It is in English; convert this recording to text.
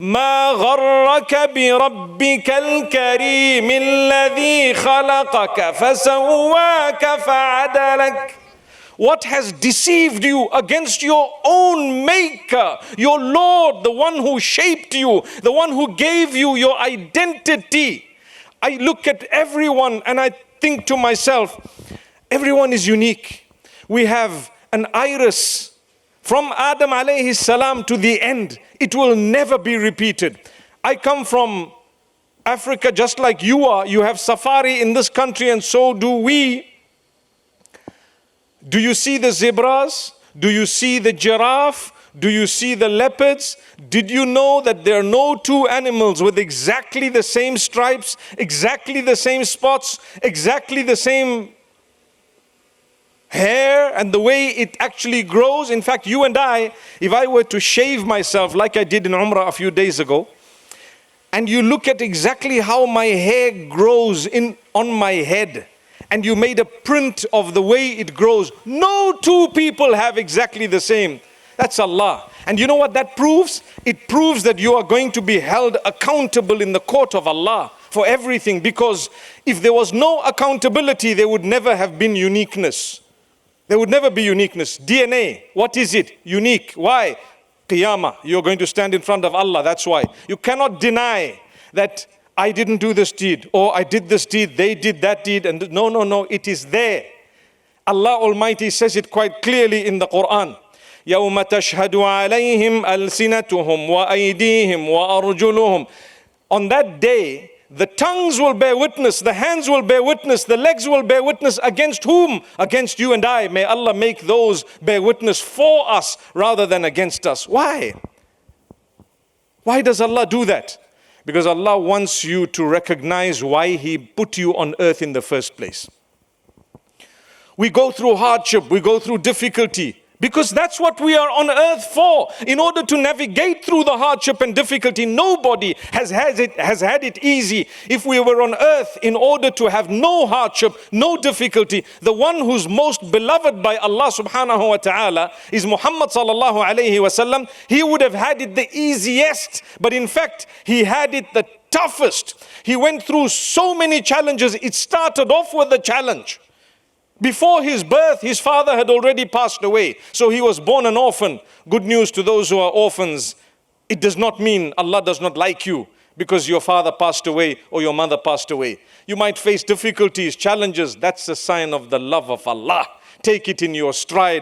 ما غرك بربك الكريم الذي خلقك فسواك فعدلك. What has deceived you against your own maker, your Lord, the one who shaped you, the one who gave you your identity? I look at everyone and I think to myself, everyone is unique. We have an iris from Adam alayhi salam to the end. It will never be repeated. I come from Africa just like you are. You have safari in this country and so do we. Do you see the zebras? Do you see the giraffe? Do you see the leopards? Did you know that there are no two animals with exactly the same stripes, exactly the same spots, exactly the same hair and the way it actually grows? In fact, you and I, if I were to shave myself like I did in Umrah a few days ago, and you look at exactly how my hair grows on my head, and you made a print of the way it grows, no two people have exactly the same. That's Allah. And you know what that proves? It proves that you are going to be held accountable in the court of Allah for everything, because if there was no accountability, there would never have been uniqueness. There would never be uniqueness. DNA, what is it? Unique. Why? Qiyamah. You're going to stand in front of Allah, that's why. You cannot deny that I didn't do this deed, or I did this deed, they did that deed, and no, it is there. Allah Almighty says it quite clearly in the Quran. يَوْمَ تَشْهَدُ عَلَيْهِمْ أَلْسِنَتُهُمْ وَأَيْدِيهِمْ وَأَرْجُلُهُمْ. On that day, the tongues will bear witness, the hands will bear witness, the legs will bear witness. Against whom? Against you and I. May Allah make those bear witness for us rather than against us. Why? Why does Allah do that? Because Allah wants you to recognize why He put you on earth in the first place. We go through hardship, we go through difficulty, because that's what we are on earth for, in order to navigate through the hardship and difficulty. Nobody has had it easy. If we were on earth in order to have no hardship, no difficulty, the one who's most beloved by Allah subhanahu wa ta'ala is Muhammad sallallahu alayhi wa sallam. He would have had it the easiest, but in fact, he had it the toughest. He went through so many challenges. It started off with a challenge. Before his birth, his father had already passed away. So he was born an orphan. Good news to those who are orphans. It does not mean Allah does not like you because your father passed away or your mother passed away. You might face difficulties, challenges. That's a sign of the love of Allah. Take it in your stride.